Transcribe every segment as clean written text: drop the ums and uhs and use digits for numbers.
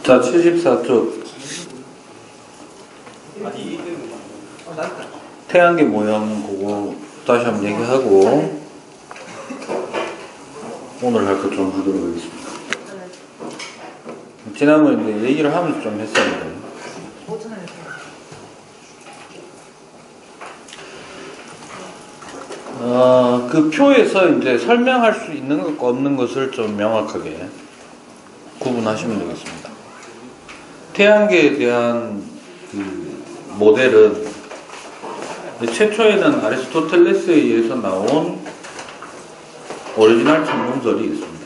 자, 74쪽. 태양계 모형 그거 다시 한번 얘기하고 오늘 할 것 좀 하도록 하겠습니다. 지난번에 이제 얘기를 하면서 좀 했었는데 그 표에서 이제 설명할 수 있는 것과 없는 것을 좀 명확하게 구분하시면 되겠습니다. 태양계에 대한 그 모델은 최초에는 아리스토텔레스에 의해서 나온 오리지널 천문설이 있습니다.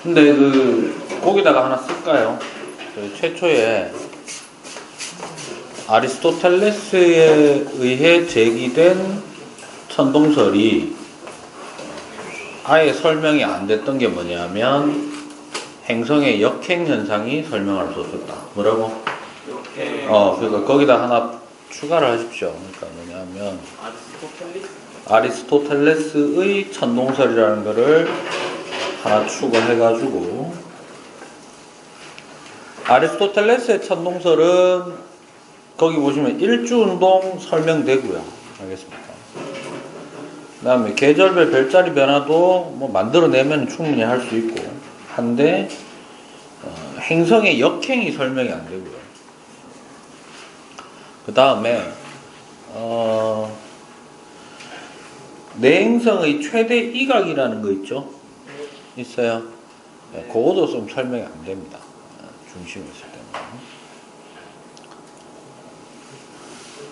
근데 거기다가 하나 쓸까요? 최초에 아리스토텔레스에 의해 제기된 천동설이 아예 설명이 안 됐던 게 뭐냐면 행성의 역행 현상이 설명할 수 없었다. 뭐라고? 그러니까 거기다 하나 추가를 하십시오. 그러니까 뭐냐면 아리스토텔레스의 천동설이라는 거를 하나 추가해가지고 아리스토텔레스의 천동설은 거기 보시면 일주운동 설명되고요. 알겠습니까? 그 다음에 계절별 별자리 변화도 뭐 만들어내면 충분히 할 수 있고 한데 행성의 역행이 설명이 안 되고요. 그 다음에 내행성의 최대 이각이라는 거 있죠? 있어요? 네, 그것도 좀 설명이 안 됩니다. 중심이 있을 때는.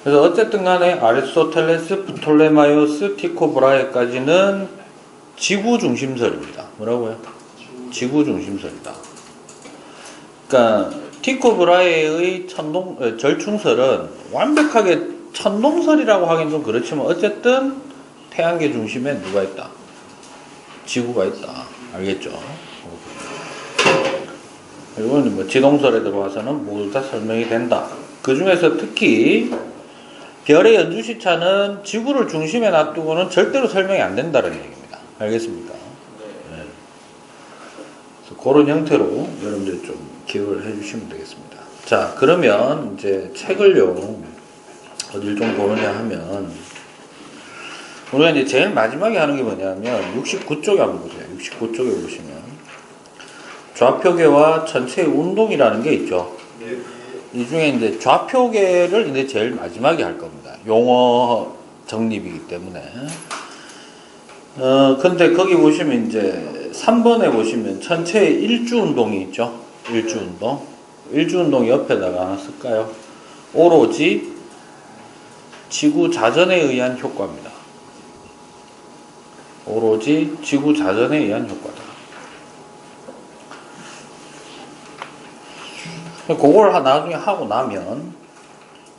그래서 어쨌든 간에 아리스토텔레스, 프톨레마이오스, 티코 브라헤까지는 지구 중심설입니다. 뭐라고요? 지구 중심설이다. 그러니까 티코 브라헤의 절충설은 완벽하게 천동설이라고 하긴 좀 그렇지만 어쨌든 태양계 중심에 누가 있다? 지구가 있다. 알겠죠? 이거는 뭐 지동설에 들어와서는 모두 다 설명이 된다. 그 중에서 특히 별의 연주시차는 지구를 중심에 놔두고는 절대로 설명이 안 된다는 얘기입니다. 알겠습니까? 네. 그래서 그런 형태로 여러분들 좀 기억을 해주시면 되겠습니다. 자, 그러면 이제 책을요 어딜 좀 보느냐 하면 우리가 이제 제일 마지막에 하는 게 뭐냐면 69쪽에 한번 보세요. 69쪽에 보시면 좌표계와 전체의 운동이라는 게 있죠. 이 중에 이제 좌표계를 이제 제일 마지막에 할 겁니다. 용어 정립이기 때문에. 근데 거기 보시면 이제 3번에 보시면 전체의 일주운동이 있죠. 일주운동. 일주운동 옆에다가 하나 쓸까요? 오로지 지구 자전에 의한 효과입니다. 오로지 지구 자전에 의한 효과다. 그걸 나중에 하고 나면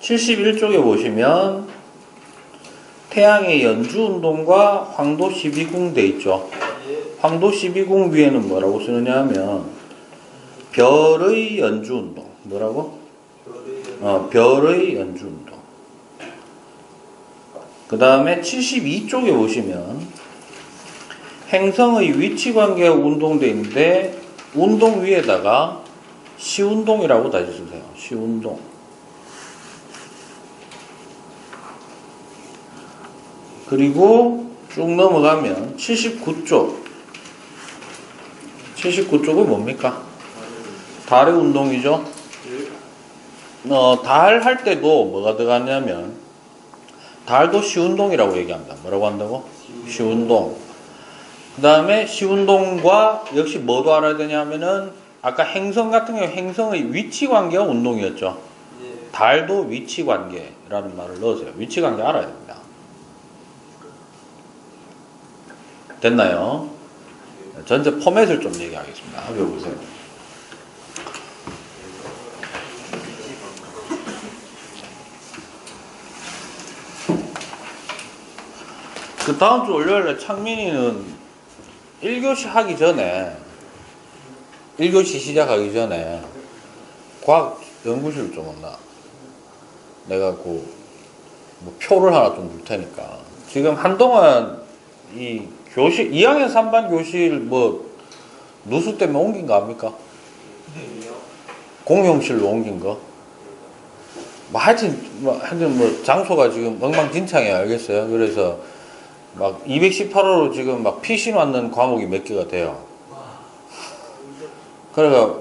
71쪽에 보시면 태양의 연주운동과 황도 12궁 돼 있죠. 황도 12궁 위에는 뭐라고 쓰느냐 하면 별의 연주운동. 뭐라고? 별의 연주운동. 그 다음에 72쪽에 보시면 행성의 위치관계가 운동돼 있는데 운동 위에다가 시운동이라고 다시 쓰세요. 시운동. 그리고 쭉 넘어가면 79쪽. 79쪽은 뭡니까? 달의 운동이죠. 달 할 때도 뭐가 들어가냐면 달도 시운동이라고 얘기합니다. 뭐라고 한다고? 시운동. 그 다음에 시운동과 역시 뭐도 알아야 되냐면은 아까 행성 같은 경우 행성의 위치관계가 운동이었죠. 달도 위치관계라는 말을 넣으세요. 위치관계 알아야 됩니다. 됐나요? 전체 포맷을 좀 얘기하겠습니다. 해보세요. 그 다음 주 월요일에 창민이는 1교시 하기 전에 1교시 시작하기 전에 과학 연구실 좀 온나? 내가 뭐 표를 하나 좀 줄 테니까 지금 한동안 이 교실 2학년 3반 교실 뭐 누수 때문에 옮긴 거 압니까? 공용실로 옮긴 거. 뭐 하여튼 뭐 장소가 지금 엉망진창이에요. 알겠어요? 그래서 막 218호로 지금 막 피신 왔는 과목이 몇 개가 돼요. 그러니까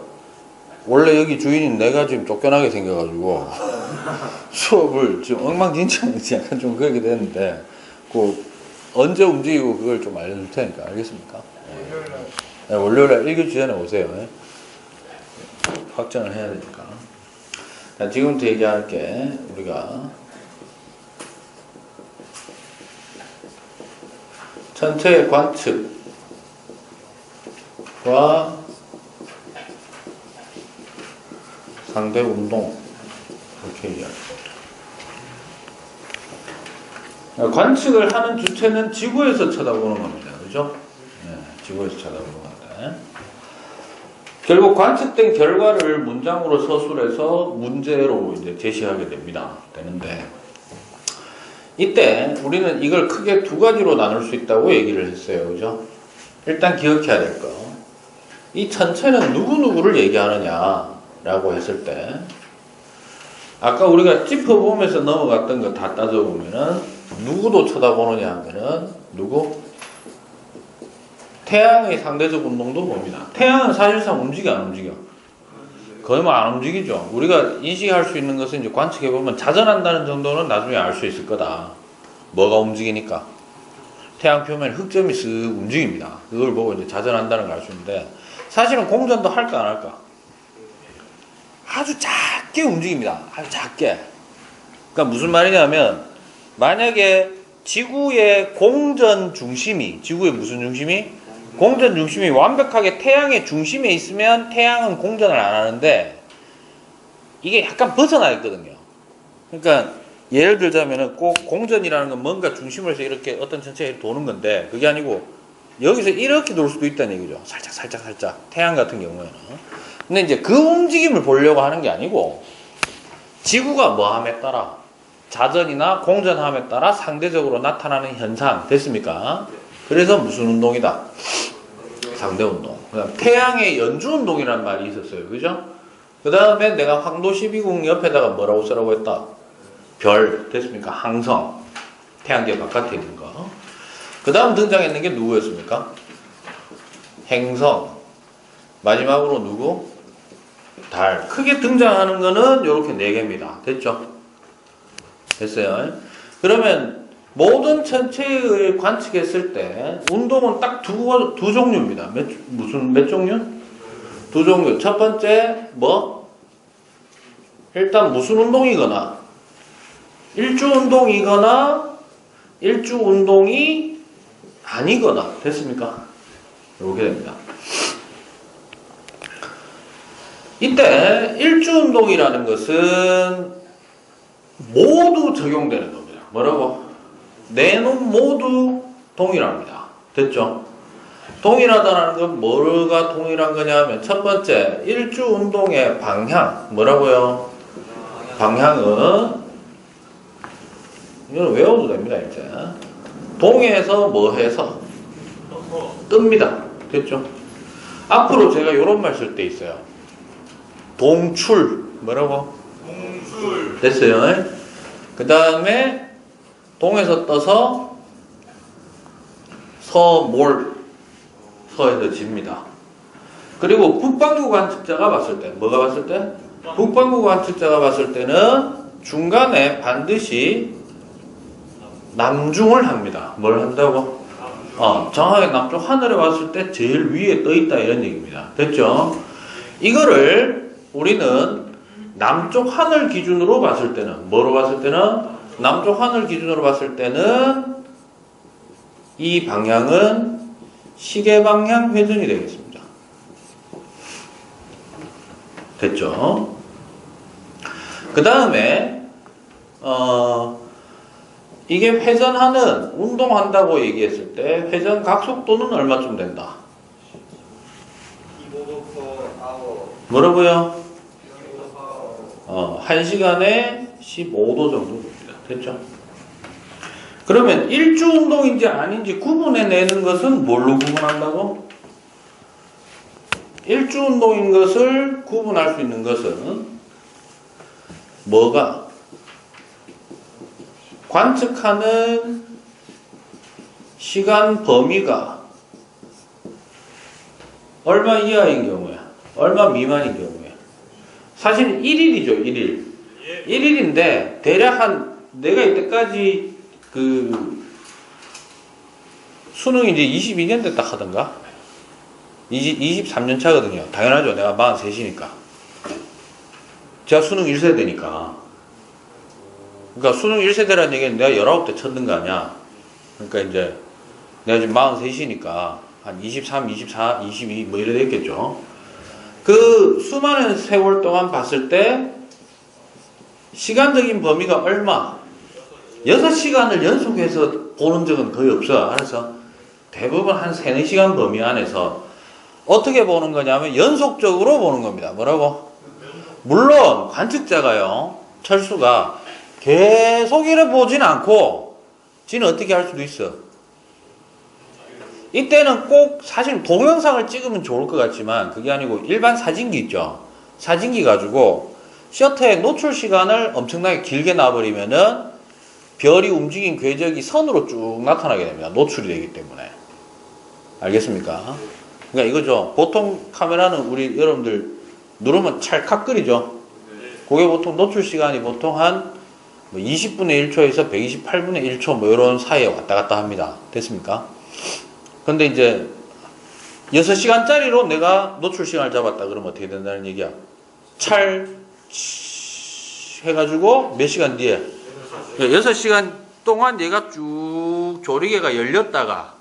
원래 여기 주인인 내가 지금 쫓겨나게 생겨가지고 수업을 지금 엉망진창이지 약간 좀 그렇게 되는데 그 언제 움직이고 그걸 좀 알려줄 테니까 알겠습니까? 네, 월요일에 1교시 전에 오세요. 네? 확정을 해야 되니까. 자, 지금부터 얘기할게. 우리가 전체의 관측과 상대 운동 이렇게 얘기합니다. 관측을 하는 주체는 지구에서 쳐다보는 겁니다. 그죠? 네, 지구에서 쳐다보는 건데. 결국 관측된 결과를 문장으로 서술해서 문제로 이제 제시하게 되는데, 이때 우리는 이걸 크게 두 가지로 나눌 수 있다고 얘기를 했어요. 그죠? 일단 기억해야 될 거. 이 전체는 누구누구를 얘기하느냐라고 했을 때, 아까 우리가 짚어보면서 넘어갔던 거 다 따져보면은, 누구도 쳐다보느냐 하면은, 누구? 태양의 상대적 운동도 봅니다. 태양은 사실상 움직여, 안 움직여? 거의 뭐 안 움직이죠. 우리가 인식할 수 있는 것은 이제 관측해보면 자전한다는 정도는 나중에 알 수 있을 거다. 뭐가 움직이니까. 태양 표면 흑점이 쓱 움직입니다. 그걸 보고 이제 자전한다는 걸 알 수 있는데, 사실은 공전도 할까 안 할까? 아주 작게 움직입니다. 아주 작게. 그러니까 무슨 말이냐면, 만약에 지구의 공전 중심이, 지구의 무슨 중심이? 공전 중심이 완벽하게 태양의 중심에 있으면 태양은 공전을 안 하는데, 이게 약간 벗어나 있거든요. 그러니까 예를 들자면은 꼭 공전이라는 건 뭔가 중심으로 해서 이렇게 어떤 전체가 도는 건데, 그게 아니고 여기서 이렇게 돌 수도 있다는 얘기죠. 살짝 태양 같은 경우에는. 근데 이제 그 움직임을 보려고 하는 게 아니고, 지구가 뭐함에 따라, 자전이나 공전함에 따라 상대적으로 나타나는 현상 됐습니까? 그래서 무슨 운동이다? 상대운동. 태양의 연주운동이라는 말이 있었어요. 그죠? 그 다음에 내가 황도 12궁 옆에다가 뭐라고 쓰라고 했다? 별 됐습니까? 항성. 태양계 바깥에 있는 거. 그 다음 등장했는 게 누구였습니까? 행성. 마지막으로 누구? 달. 크게 등장하는 거는 이렇게 4개입니다. 됐죠? 됐어요? 그러면 모든 천체의 관측했을 때 운동은 딱 두 종류입니다. 몇 종류? 두 종류. 첫 번째 뭐? 일단 무슨 운동이거나 일주 운동이거나 일주 운동이 아니거나 됐습니까? 이렇게 됩니다. 이때 일주 운동이라는 것은 모두 적용되는 겁니다. 뭐라고? 내놈 모두 동일합니다. 됐죠? 동일하다는 건 뭐가 동일한 거냐면 첫 번째 일주 운동의 방향 뭐라고요? 방향은 이건 외워도 됩니다. 이제 동에서 뭐 해서 뜹니다. 됐죠? 앞으로 제가 이런 말 쓸 때 있어요. 동출 뭐라고? 동출 됐어요? 그 다음에 동에서 떠서 서몰 서에서 집니다. 그리고 북반구 관측자가 봤을 때 뭐가 봤을 때? 북반구 관측자가 봤을 때는 중간에 반드시 남중을 합니다. 뭘 한다고? 정확하게 남쪽 하늘에 봤을 때 제일 위에 떠 있다 이런 얘기입니다. 됐죠? 이거를 우리는 남쪽 하늘 기준으로 봤을 때는 뭐로 봤을 때는 남쪽 하늘 기준으로 봤을 때는 이 방향은 시계 방향 회전이 되겠습니다. 됐죠? 그 다음에 이게 회전하는 운동한다고 얘기했을 때 회전 각속도는 얼마쯤 된다? 15도/아워 뭐라고요? 1시간에 15도 정도 됩니다. 됐죠? 그러면 일주운동인지 아닌지 구분해내는 것은 뭘로 구분한다고? 일주운동인 것을 구분할 수 있는 것은 뭐가? 관측하는 시간 범위가 얼마 이하인 경우야? 얼마 미만인 경우야? 사실 1일이죠, 1일. 1일인데, 대략 내가 이때까지 수능이 이제 22년 됐다 하던가? 23년 차거든요. 당연하죠. 내가 43이니까. 제가 수능 1세대니까. 그러니까 수능 1세대라는 얘기는 내가 19대 쳤는 거 아니야. 그러니까 이제 내가 지금 43이니까 한 23, 24, 22 뭐 이래 됐겠죠. 그 수많은 세월 동안 봤을 때 시간적인 범위가 얼마? 6시간을 연속해서 보는 적은 거의 없어. 알아서 대부분 한 3, 4시간 범위 안에서 어떻게 보는 거냐면 연속적으로 보는 겁니다. 뭐라고? 물론 관측자가요, 철수가 계속 이래 보진 않고 지는 어떻게 할 수도 있어. 이때는 꼭 사실 동영상을 찍으면 좋을 것 같지만 그게 아니고 일반 사진기 있죠. 사진기 가지고 셔터의 노출 시간을 엄청나게 길게 놔버리면은 별이 움직인 궤적이 선으로 쭉 나타나게 됩니다. 노출이 되기 때문에. 알겠습니까? 그러니까 이거죠. 보통 카메라는 우리 여러분들 누르면 찰칵거리죠. 그게 보통 노출 시간이 보통 한 20분의 1초에서 128분의 1초 뭐 이런 사이에 왔다 갔다 합니다. 됐습니까? 근데 이제 6시간짜리로 내가 노출 시간을 잡았다 그러면 어떻게 된다는 얘기야? 해가지고 몇 시간 뒤에? 6시간 동안 얘가 쭉 조리개가 열렸다가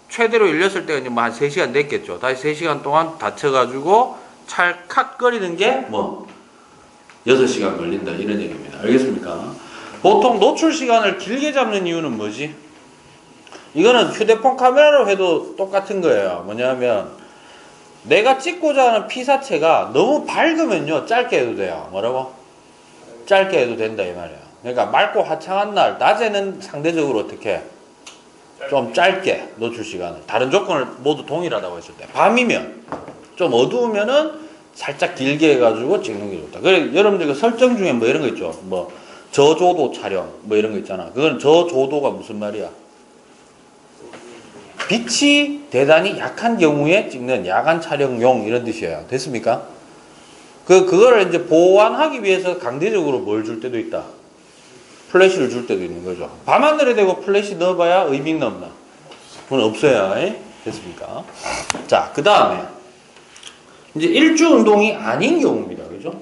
최대로 열렸을 때가 이제 한 3시간 됐겠죠. 다시 3시간 동안 닫혀가지고 찰칵거리는 게 뭐 6시간 걸린다 이런 얘기입니다. 알겠습니까? 보통 노출 시간을 길게 잡는 이유는 뭐지? 이거는 휴대폰 카메라로 해도 똑같은 거예요. 뭐냐면 내가 찍고자 하는 피사체가 너무 밝으면요 짧게 해도 돼요. 뭐라고? 짧게 해도 된다 이 말이에요. 그러니까 맑고 화창한 날 낮에는 상대적으로 어떻게 좀 짧게 노출 시간을 다른 조건을 모두 동일하다고 했을 때 밤이면 좀 어두우면은 살짝 길게 해가지고 찍는 게 좋다. 그래 여러분들 그 설정 중에 뭐 이런 거 있죠. 뭐 저조도 촬영 뭐 이런 거 있잖아. 그건 저조도가 무슨 말이야? 빛이 대단히 약한 경우에 찍는 야간 촬영용 이런 뜻이에요. 됐습니까? 그거를 이제 보완하기 위해서 강제적으로 뭘 줄 때도 있다. 플래시를 줄 때도 있는 거죠. 밤하늘에 대고 플래시 넣어봐야 의미가 없나? 그건 없어야. 됐습니까? 자, 그 다음에 이제 일주 운동이 아닌 경우입니다. 그죠?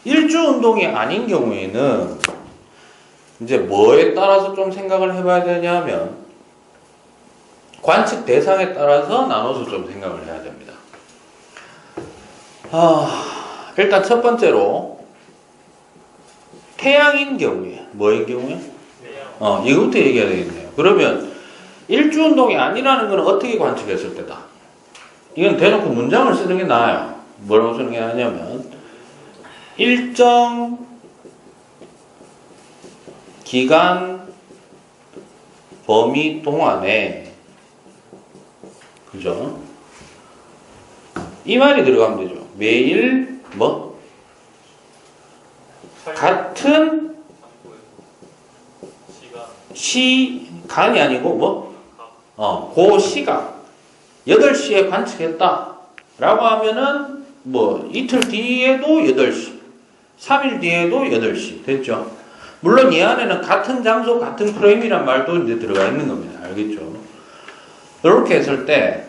일주 운동이 아닌 경우에는 이제 뭐에 따라서 좀 생각을 해봐야 되냐면 관측 대상에 따라서 나눠서 좀 생각을 해야 됩니다. 일단 첫 번째로 태양인 경우에 뭐인 경우에? 이거부터 얘기해야 되겠네요. 그러면 일주운동이 아니라는 건 어떻게 관측했을 때다? 이건 대놓고 문장을 쓰는 게 나아요. 뭐라고 쓰는 게 나냐면 일정 기간 범위 동안에 그죠? 이 말이 들어가면 되죠. 매일 뭐? 같은 시간이 아니고 뭐? 그 시각 8시에 관측했다 라고 하면은 뭐 이틀 뒤에도 8시 3일 뒤에도 8시 됐죠? 물론 이 안에는 같은 장소 같은 프레임이란 말도 이제 들어가 있는 겁니다. 알겠죠? 이렇게 했을 때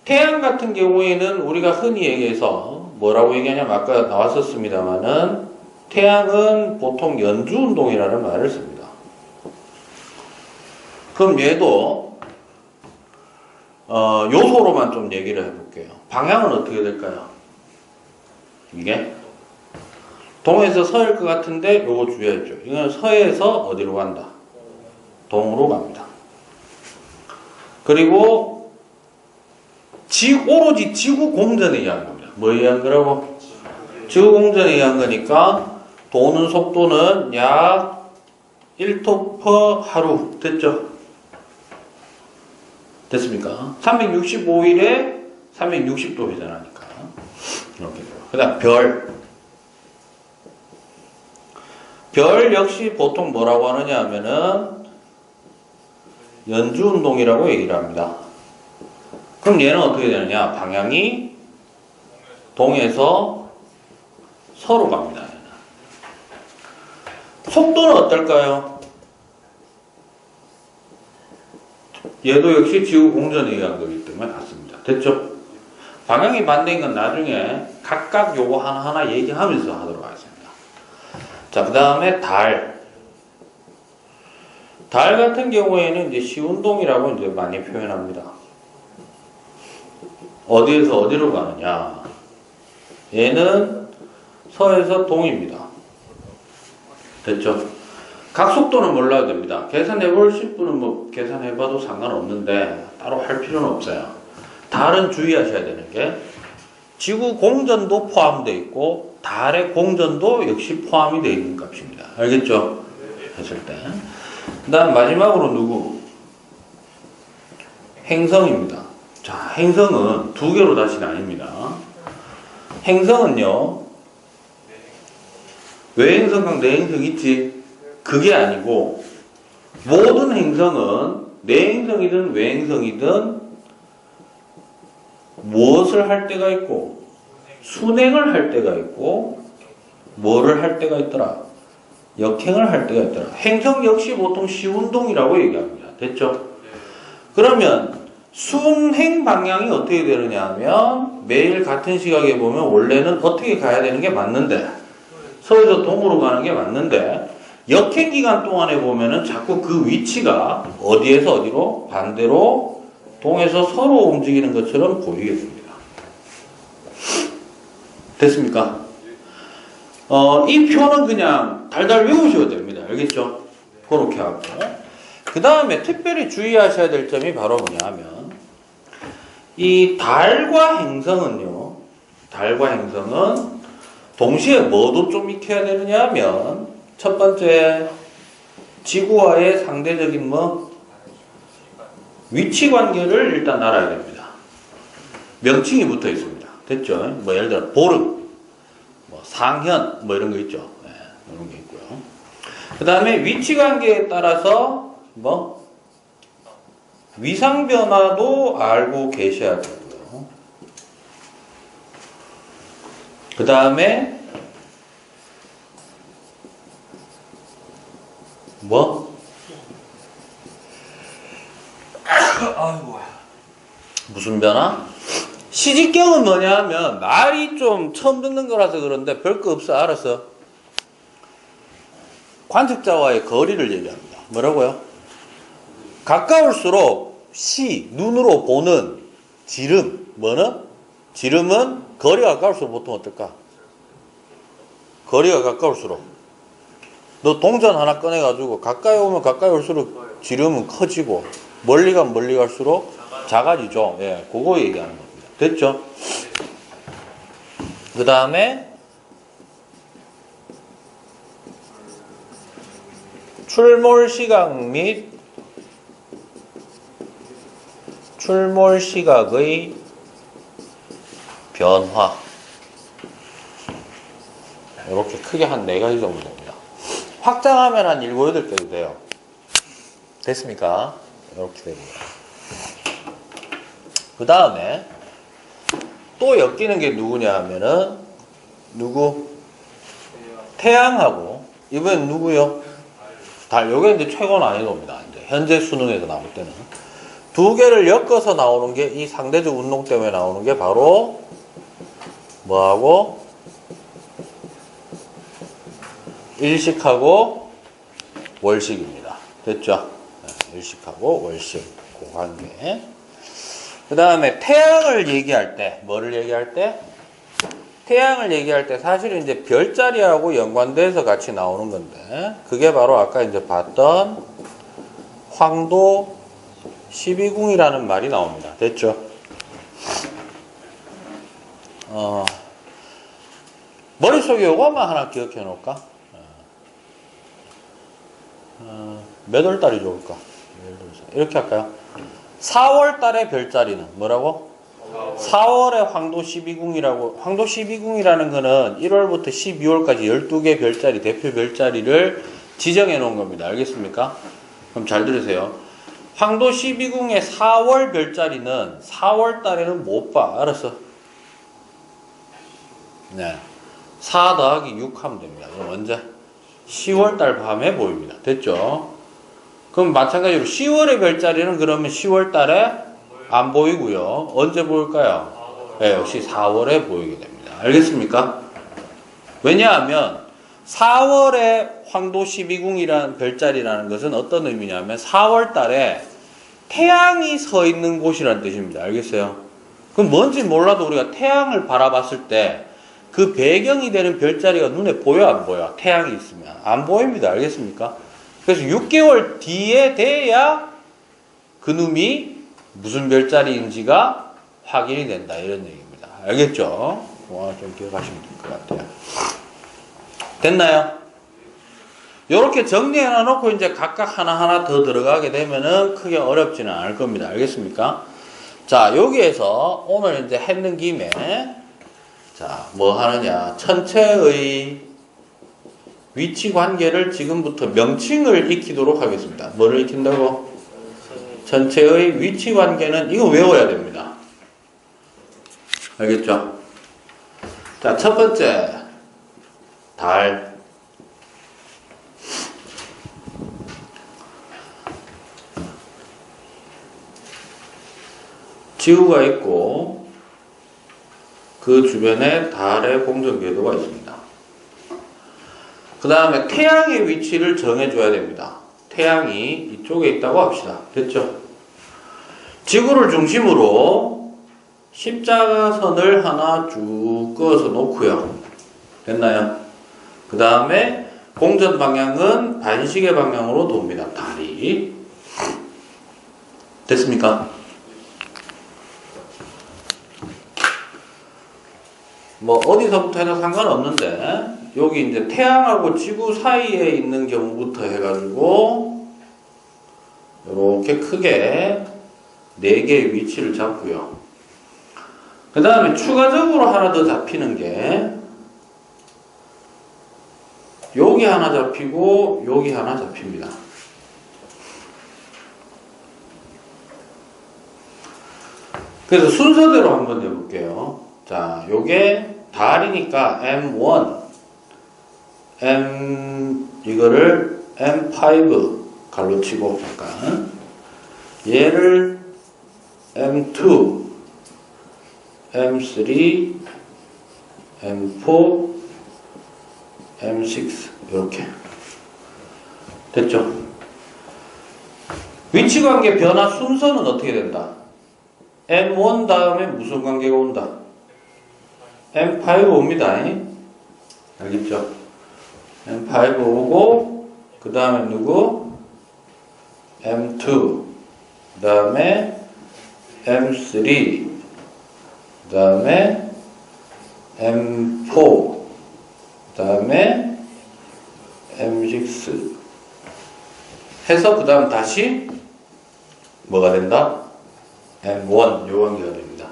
태양 같은 경우에는 우리가 흔히 얘기해서 뭐라고 얘기하냐면 아까 나왔었습니다만은 태양은 보통 연주운동이라는 말을 씁니다. 그럼 얘도 요소로만 좀 얘기를 해볼게요. 방향은 어떻게 될까요? 이게 동에서 서일 것 같은데 요거 주의했죠. 이건 서에서 어디로 간다? 동으로 갑니다. 그리고 오로지 지구 공전에 의한 겁니다. 뭐에 의한 거라고? 지구 공전에 의한 거니까 도는 속도는 약 1톡 퍼 하루 됐죠? 됐습니까? 365일에 360도 회전하니까 이렇게 돼요. 그 다음 별 역시 보통 뭐라고 하느냐 하면은 연주운동이라고 얘기를 합니다. 그럼 얘는 어떻게 되느냐? 방향이 동에서 서로 갑니다. 얘는. 속도는 어떨까요? 얘도 역시 지구 공전에 의한 거기 때문에 같습니다. 됐죠? 방향이 반대인 건 나중에 각각 요거 하나하나 얘기하면서 하도록 하겠습니다. 자, 그 다음에 달. 달 같은 경우에는 이제 시운동이라고 이제 많이 표현합니다. 어디에서 어디로 가느냐? 얘는 서에서 동입니다. 됐죠? 각 속도는 몰라도 됩니다. 계산해보실 분은 뭐 계산해봐도 상관없는데 따로 할 필요는 없어요. 달은 주의하셔야 되는 게 지구 공전도 포함되어 있고 달의 공전도 역시 포함이 되어 있는 값입니다. 알겠죠? 했을 때. 그 다음 마지막으로 누구? 행성입니다. 자, 행성은 두 개로 다시 나뉩니다. 행성은요, 외행성과 내행성 있지? 그게 아니고 모든 행성은 내행성이든 외행성이든 무엇을 할 때가 있고 순행을 할 때가 있고 뭐를 할 때가 있더라? 역행을 할 때가 있더라. 행성 역시 보통 시운동이라고 얘기합니다. 됐죠? 그러면 순행 방향이 어떻게 되느냐 하면 매일 같은 시각에 보면 원래는 어떻게 가야 되는 게 맞는데 서에서 동으로 가는 게 맞는데 역행 기간 동안에 보면은 자꾸 그 위치가 어디에서 어디로 반대로 동에서 서로 움직이는 것처럼 보이게 됩니다. 됐습니까? 이 표는 그냥 달달 외우셔도 됩니다. 알겠죠? 그렇게 하고. 그 다음에 특별히 주의하셔야 될 점이 바로 뭐냐 하면, 이 달과 행성은요, 동시에 뭐도 좀 익혀야 되느냐 하면, 첫 번째, 지구와의 상대적인 위치 관계를 일단 알아야 됩니다. 명칭이 붙어 있습니다. 됐죠? 뭐 예를 들어 보름, 상현, 이런 거 있죠. 네, 이런 게 있고요. 그 다음에 위치 관계에 따라서 위상 변화도 알고 계셔야 되고요. 그 다음에 무슨 변화? 시직경은 뭐냐 하면 말이 좀 처음 듣는 거라서 그런데 별거 없어. 알았어. 관측자와의 거리를 얘기합니다. 뭐라고요? 가까울수록 눈으로 보는 지름, 지름은 거리가 가까울수록 보통 어떨까? 거리가 가까울수록. 너 동전 하나 꺼내가지고 가까이 오면 가까이 올수록 지름은 커지고 멀리 가면 멀리 갈수록 작아지죠. 예, 그거 얘기하는 겁니다. 됐죠? 그 다음에 출몰 시각 및 출몰 시각의 변화. 이렇게 크게 한 4가지 정도 됩니다. 확장하면 한 7, 8개도 돼요. 됐습니까? 이렇게 됩니다. 그 다음에 또 엮이는 게 누구냐 하면은 태양하고 이번엔 누구요? 달. 요게 이제 최고 난이도입니다. 이제 현재 수능에서 나올 때는 두 개를 엮어서 나오는 게 이 상대적 운동 때문에 나오는 게 바로 뭐하고 일식하고 월식입니다. 됐죠? 일식하고 월식 그 관계. 그 다음에 태양을 얘기할 때 뭐를 얘기할 때? 태양을 얘기할 때 사실은 이제 별자리하고 연관돼서 같이 나오는 건데 그게 바로 아까 이제 봤던 황도 12궁이라는 말이 나옵니다. 됐죠? 머릿속에 요것만 하나 기억해 놓을까? 몇 월 달이 좋을까? 예를 들어서 이렇게 할까요? 4월 달의 별자리는 뭐라고? 4월에 황도 12궁이라고. 황도 12궁이라는 거는 1월부터 12월까지 12개 별자리, 대표 별자리를 지정해 놓은 겁니다. 알겠습니까? 그럼 잘 들으세요. 황도 12궁의 4월 별자리는 4월 달에는 못 봐. 알았어? 네. 4 더하기 6 하면 됩니다. 그럼 언제? 10월 달 밤에 보입니다. 됐죠? 그럼 마찬가지로 10월의 별자리는 그러면 10월 달에 안 보이고요. 언제 보일까요? 네, 역시 4월에 보이게 됩니다. 알겠습니까? 왜냐하면 4월에 황도 12궁이라는 별자리라는 것은 어떤 의미냐면 4월 달에 태양이 서 있는 곳이라는 뜻입니다. 알겠어요? 그럼 뭔지 몰라도 우리가 태양을 바라봤을 때 그 배경이 되는 별자리가 눈에 보여 안 보여? 태양이 있으면 안 보입니다. 알겠습니까? 그래서 6개월 뒤에 돼야 그놈이 무슨 별자리인지가 확인이 된다 이런 얘기입니다. 알겠죠? 좀 기억하시면 될 것 같아요. 됐나요? 이렇게 정리해 놓고 이제 각각 하나하나 더 들어가게 되면은 크게 어렵지는 않을 겁니다. 알겠습니까? 자, 여기에서 오늘 이제 했는 김에 자, 뭐 하느냐? 천체의 위치 관계를 지금부터 명칭을 익히도록 하겠습니다. 뭐를 익힌다고? 전체의 위치 관계는 이거 외워야 됩니다. 알겠죠? 자, 첫 번째 달. 지구가 있고 그 주변에 달의 공전궤도가 있습니다. 그 다음에 태양의 위치를 정해줘야 됩니다. 태양이 이쪽에 있다고 합시다. 됐죠? 지구를 중심으로 십자가선을 하나 쭉 그어서 놓고요. 됐나요? 그 다음에 공전 방향은 반시계 방향으로 돕니다. 달이. 됐습니까? 뭐 어디서부터 해도 상관없는데 여기 이제 태양하고 지구 사이에 있는 경우부터 해가지고 이렇게 크게 4개의 위치를 잡고요. 그 다음에 추가적으로 하나 더 잡히는 게 여기 하나 잡히고 여기 하나 잡힙니다. 그래서 순서대로 한번 해볼게요. 자, 요게 달이니까 M1, 이거를 M5 갈로치고 잠깐 얘를 M2, M3, M4, M6 이렇게 됐죠? 위치관계 변화 순서는 어떻게 된다? M1 다음에 무슨 관계가 온다? M5 옵니다. 알겠죠? M5 오고 그 다음에 누구? M2 그 다음에 M3 그 다음에 M4 그 다음에 M6 해서 그 다음 다시 뭐가 된다? M1 요 관계가 됩니다.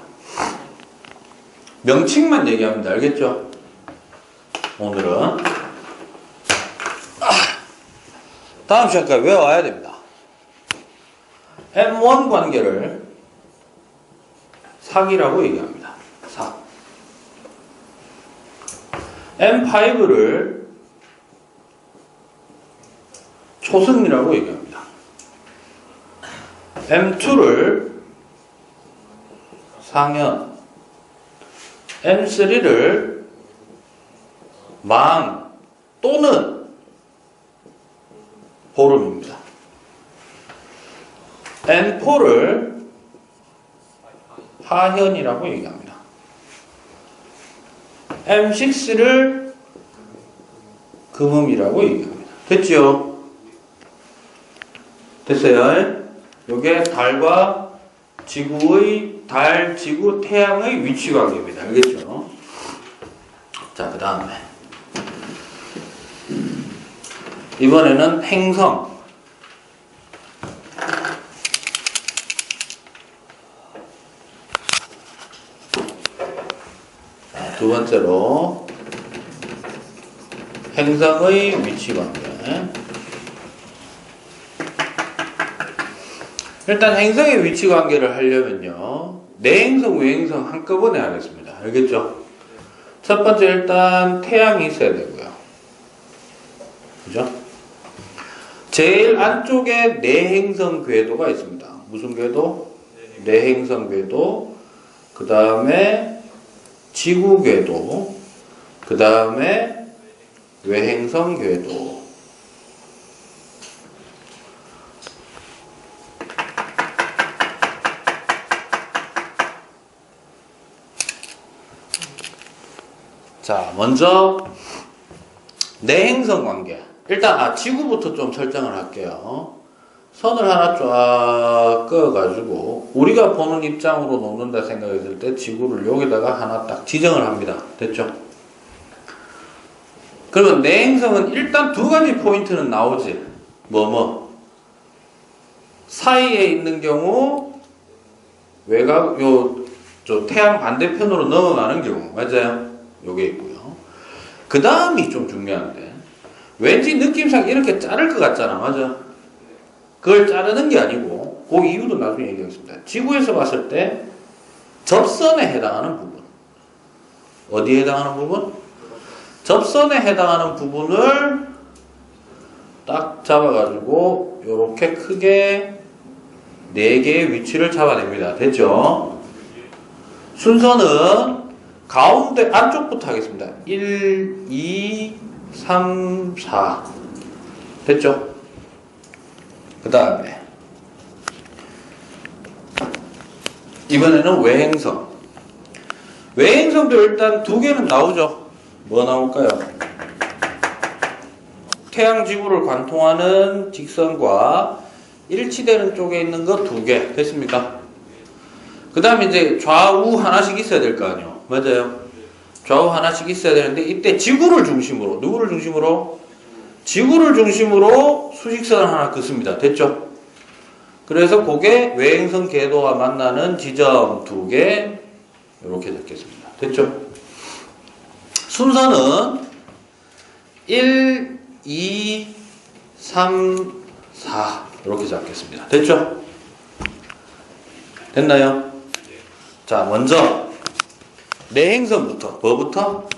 명칭만 얘기합니다. 알겠죠? 오늘은 다음 시간까지 외워야 됩니다. M1 관계를 사기라고 얘기합니다. 사. M5를 초승이라고 얘기합니다. M2를 상현, M3를 망 또는 보름입니다. N4를 하현이라고 얘기합니다. M6를 금음이라고 얘기합니다. 됐죠? 됐어요? 요게 달과 지구의 달, 지구, 태양의 위치 관계입니다. 알겠죠? 자, 그 다음에 이번에는 행성. 번째로 행성의 위치관계. 일단 행성의 위치관계를 하려면요, 내행성, 외행성 한꺼번에 하겠습니다. 알겠죠? 첫 번째 일단 태양이 있어야 되고요. 그죠? 제일 안쪽에 내행성 궤도가 있습니다. 무슨 궤도? 내행성 궤도. 그 다음에 지구 궤도. 그 다음에 외행성 궤도. 자, 먼저 내행성 관계. 일단 지구부터 좀 설정을 할게요. 선을 하나 쫙 그어가지고 우리가 보는 입장으로 놓는다 생각했을 때 지구를 여기다가 하나 딱 지정을 합니다. 됐죠? 그러면 내행성은 일단 두 가지 포인트는 나오지. 사이에 있는 경우 외곽 저 태양 반대편으로 넘어가는 경우, 맞아요? 요게 있고요. 그 다음이 좀 중요한데, 왠지 느낌상 이렇게 자를 것 같잖아. 맞아? 그걸 자르는 게 아니고, 그 이유도 나중에 얘기하겠습니다. 지구에서 봤을 때 접선에 해당하는 부분. 어디에 해당하는 부분? 접선에 해당하는 부분을 딱 잡아가지고 요렇게 크게 4개의 위치를 잡아냅니다. 됐죠? 순서는 가운데 안쪽부터 하겠습니다. 1, 2, 3, 4. 됐죠? 그 다음에 이번에는 외행성. 외행성도 일단 2개는 나오죠. 뭐 나올까요? 태양 지구를 관통하는 직선과 일치되는 쪽에 있는 거 2개. 됐습니까? 그 다음에 이제 좌우 하나씩 있어야 될 거 아니에요. 맞아요? 좌우 하나씩 있어야 되는데, 이때 지구를 중심으로, 누구를 중심으로? 지구를 중심으로 수직선을 하나 긋습니다. 됐죠? 그래서 그게 외행성 궤도와 만나는 지점 2개, 이렇게 잡겠습니다. 됐죠? 순서는 1, 2, 3, 4 이렇게 잡겠습니다. 됐죠? 됐나요? 자, 먼저 내행성부터, 뭐부터?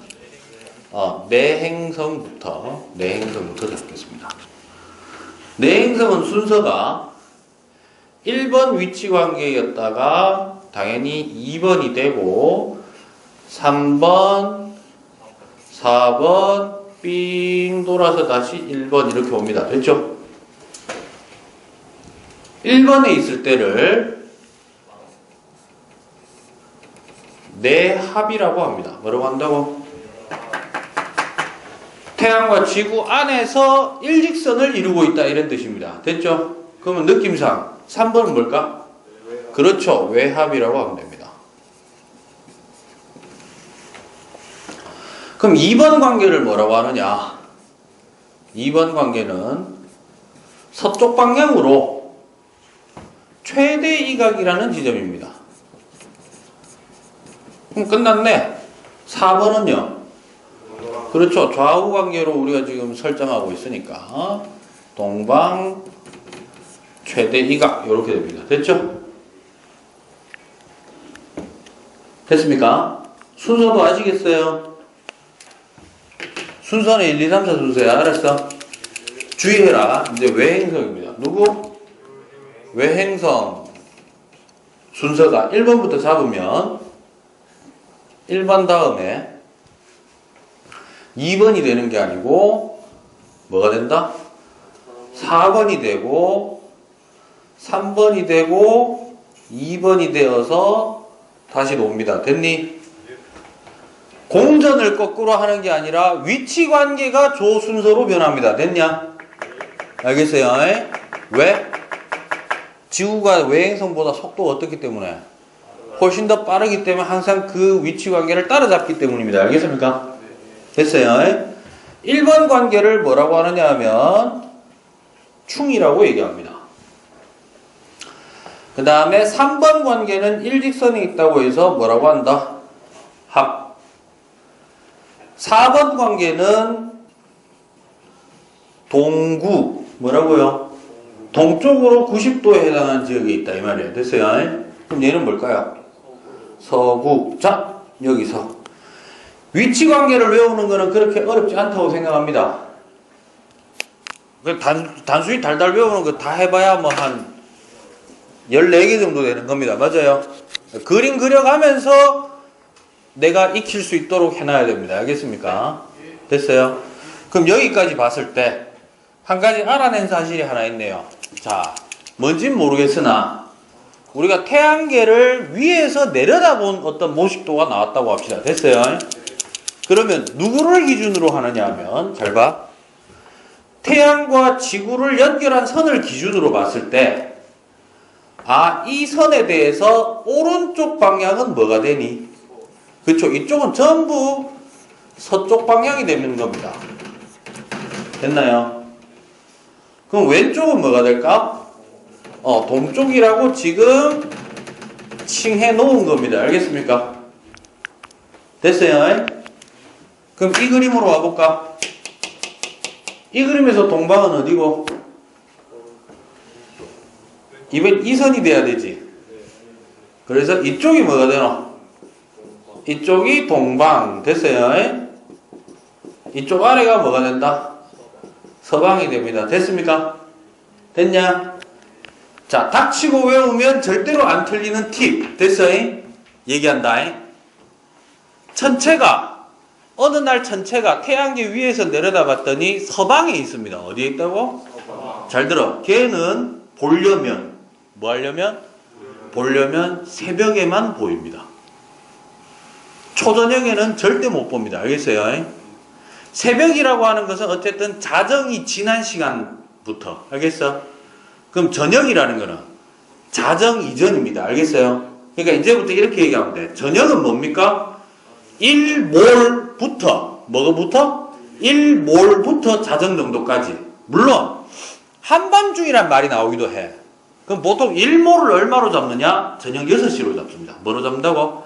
내행성부터 잡겠습니다. 내행성은 순서가 1번 위치관계였다가 당연히 2번이 되고 3번, 4번 삥 돌아서 다시 1번 이렇게 옵니다. 됐죠? 1번에 있을 때를 내합이라고 합니다. 뭐라고 한다고? 태양과 지구 안에서 일직선을 이루고 있다, 이런 뜻입니다. 됐죠? 그러면 느낌상 3번은 뭘까? 그렇죠. 외합이라고 하면 됩니다. 그럼 2번 관계를 뭐라고 하느냐? 2번 관계는 서쪽 방향으로 최대 이각이라는 지점입니다. 그럼 끝났네. 4번은요? 그렇죠. 좌우 관계로 우리가 지금 설정하고 있으니까 동방 최대 이각 이렇게 됩니다. 됐죠? 됐습니까? 순서도 아시겠어요? 순서는 1, 2, 3, 4 순서야. 알았어? 주의해라. 이제 외행성입니다. 누구? 외행성 순서가 1번부터 잡으면 1번 다음에 2번이 되는 게 아니고 뭐가 된다? 4번이 되고 3번이 되고 2번이 되어서 다시 옵니다. 됐니? 공전을 거꾸로 하는 게 아니라 위치관계가 조 순서로 변합니다. 됐냐? 알겠어요? 왜? 지구가 외행성보다 속도가 어떻기 때문에? 훨씬 더 빠르기 때문에 항상 그 위치관계를 따라잡기 때문입니다. 알겠습니까? 됐어요? 1번 관계를 뭐라고 하느냐 하면 충이라고 얘기합니다. 그 다음에 3번 관계는 일직선이 있다고 해서 뭐라고 한다? 합. 4번 관계는 동구, 뭐라고요? 동쪽으로 90도에 해당하는 지역에 있다, 이 말이에요. 됐어요? 그럼 얘는 뭘까요? 서구. 자, 여기서. 위치 관계를 외우는 거는 그렇게 어렵지 않다고 생각합니다. 단순히 달달 외우는 거 다 해봐야 뭐 한 14개 정도 되는 겁니다. 맞아요? 그림 그려가면서 내가 익힐 수 있도록 해놔야 됩니다. 알겠습니까? 됐어요? 그럼 여기까지 봤을 때 한 가지 알아낸 사실이 하나 있네요. 자, 뭔진 모르겠으나 우리가 태양계를 위에서 내려다본 어떤 모식도가 나왔다고 합시다. 됐어요? 그러면 누구를 기준으로 하느냐 하면 잘 봐. 태양과 지구를 연결한 선을 기준으로 봤을 때 이 선에 대해서 오른쪽 방향은 뭐가 되니? 그렇죠. 이쪽은 전부 서쪽 방향이 되는 겁니다. 됐나요? 그럼 왼쪽은 뭐가 될까? 동쪽이라고 지금 칭해 놓은 겁니다. 알겠습니까? 됐어요? 그럼 이 그림으로 와볼까? 이 그림에서 동방은 어디고? 이번 이 선이 돼야 되지. 그래서 이쪽이 뭐가 되노? 이쪽이 동방. 됐어요? 이쪽 아래가 뭐가 된다? 서방이 됩니다. 됐습니까? 됐냐? 자, 닥치고 외우면 절대로 안 틀리는 팁. 됐어요? 얘기한다. 천체가 어느 날 천체가 태양계 위에서 내려다봤더니 서방에 있습니다. 어디에 있다고? 잘 들어. 걔는 보려면 뭐 하려면? 보려면 새벽에만 보입니다. 초저녁에는 절대 못 봅니다. 알겠어요? 새벽이라고 하는 것은 어쨌든 자정이 지난 시간부터. 알겠어? 그럼 저녁이라는 거는 자정 이전입니다. 알겠어요? 그러니까 이제부터 이렇게 얘기하면 돼. 저녁은 뭡니까? 일몰부터 뭐가부터? 일몰부터 자정 정도까지. 물론 한밤중이란 말이 나오기도 해. 그럼 보통 일몰을 얼마로 잡느냐? 저녁 6시로 잡습니다. 뭐로 잡는다고?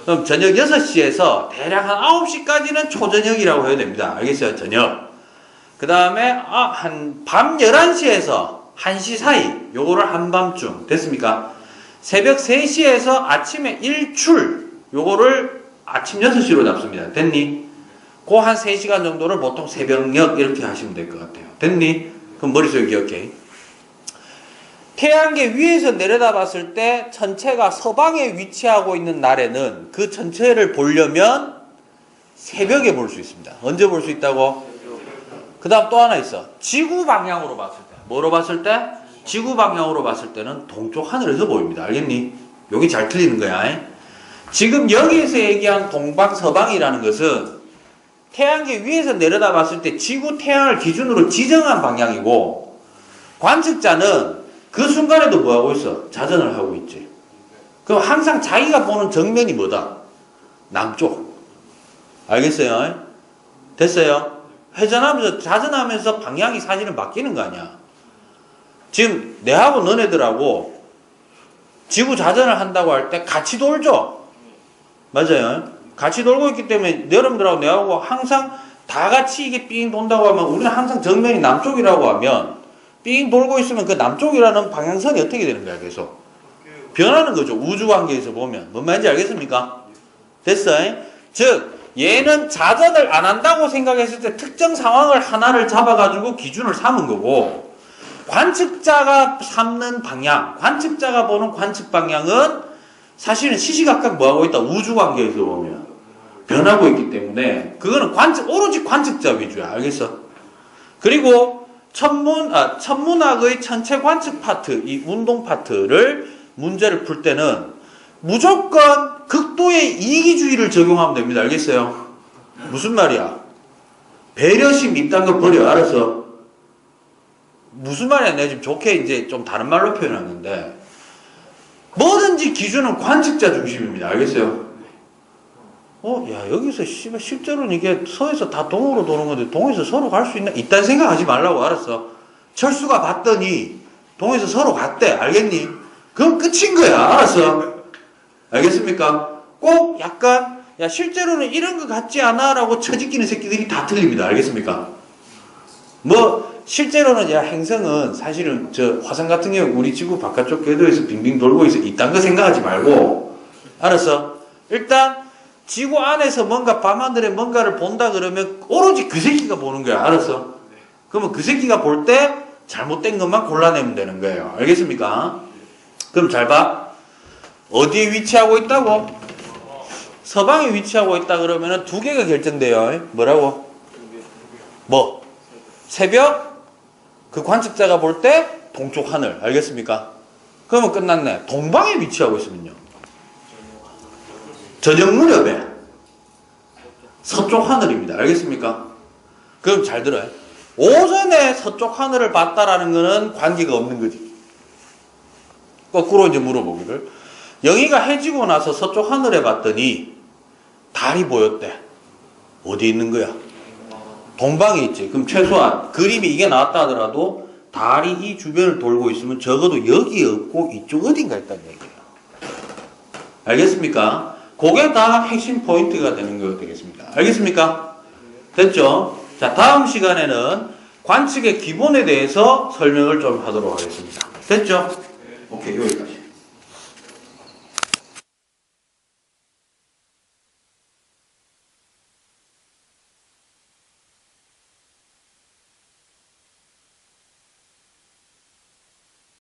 그럼 저녁 6시에서 대략 한 9시까지는 초저녁이라고 해야 됩니다. 알겠어요? 저녁. 그 다음에 한 밤 11시에서 1시 사이, 요거를 한밤중. 됐습니까? 새벽 3시에서 아침에 일출, 요거를 아침 6시로 잡습니다. 됐니? 그 한 3시간 정도를 보통 새벽녘 이렇게 하시면 될 것 같아요. 됐니? 그럼 머릿속에 기억해. 태양계 위에서 내려다봤을 때 천체가 서방에 위치하고 있는 날에는 그 천체를 보려면 새벽에 볼 수 있습니다. 언제 볼 수 있다고? 그 다음 또 하나 있어. 지구 방향으로 봤을 때. 뭐로 봤을 때? 지구 방향으로 봤을 때는 동쪽 하늘에서 보입니다. 알겠니? 여기 잘 틀리는 거야. 지금 여기에서 얘기한 동방 서방이라는 것은 태양계 위에서 내려다봤을 때 지구 태양을 기준으로 지정한 방향이고, 관측자는 그 순간에도 뭐하고 있어? 자전을 하고 있지. 그럼 항상 자기가 보는 정면이 뭐다? 남쪽. 알겠어요? 됐어요? 회전하면서 자전하면서 방향이 사실은 바뀌는 거 아니야. 지금 내하고 너네들하고 지구 자전을 한다고 할 때 같이 돌죠? 맞아요? 같이 돌고 있기 때문에 여러분들하고 내하고 항상 다 같이 이게 삥 돈다고 하면 우리는 항상 정면이 남쪽이라고 하면 삥 돌고 있으면 그 남쪽이라는 방향선이 어떻게 되는 거야? 계속 변하는 거죠. 우주관계에서 보면. 뭔 말인지 알겠습니까? 됐어요? 즉 얘는 자전을 안 한다고 생각했을 때 특정 상황을 하나를 잡아가지고 기준을 삼은 거고, 관측자가 삼는 방향, 관측자가 보는 관측 방향은 사실은 시시각각 뭐하고 있다? 우주관계에서 보면 변하고 있기 때문에 그거는 오로지 관측자 위주야. 알겠어? 그리고 천문학의 천체 관측 파트, 이 운동 파트를 문제를 풀 때는 무조건 극도의 이기주의를 적용하면 됩니다. 알겠어요? 무슨 말이야? 배려심 이딴 거 버려. 알았어? 무슨 말이야? 내가 지금 좋게 이제 좀 다른 말로 표현하는데, 뭐든지 기준은 관측자 중심입니다. 알겠어요? 야, 여기서 실제로는 이게 서에서 다 동으로 도는 건데 동에서 서로 갈 수 있나? 이딴 생각하지 말라고. 알았어? 철수가 봤더니 동에서 서로 갔대. 알겠니? 그럼 끝인 거야. 알았어? 알겠습니까? 꼭 약간 야 실제로는 이런 거 같지 않아 라고 처지끼는 새끼들이 다 틀립니다. 알겠습니까? 뭐 실제로는 야 행성은 사실은 저 화성 같은 경우 우리 지구 바깥쪽 궤도에서 빙빙 돌고 있어. 이딴 거 생각하지 말고 알았어? 일단 지구 안에서 뭔가 밤하늘에 뭔가를 본다 그러면 오로지 그 새끼가 보는 거야. 알았어? 그러면 그 새끼가 볼 때 잘못된 것만 골라내면 되는 거예요. 알겠습니까? 그럼 잘 봐. 어디에 위치하고 있다고? 서방에 위치하고 있다 그러면은 두 개가 결정돼요. 뭐라고? 뭐? 새벽? 그 관측자가 볼 때 동쪽 하늘. 알겠습니까? 그러면 끝났네. 동방에 위치하고 있으면요. 저녁 무렵에 서쪽 하늘입니다. 알겠습니까? 그럼 잘 들어요. 오전에 서쪽 하늘을 봤다라는 거는 관계가 없는 거지. 거꾸로 이제 물어보기를. 영희가 해지고 나서 서쪽 하늘에 봤더니 달이 보였대. 어디 있는 거야? 동방에 있지. 그럼 최소한 그림이 이게 나왔다 하더라도 달이 이 주변을 돌고 있으면 적어도 여기에 없고 이쪽 어딘가 있다는 얘기예요. 알겠습니까? 그게 다 핵심 포인트가 되는 거 되겠습니다. 알겠습니까? 됐죠? 자, 다음 시간에는 관측의 기본에 대해서 설명을 좀 하도록 하겠습니다. 됐죠? 오케이, 여기까지.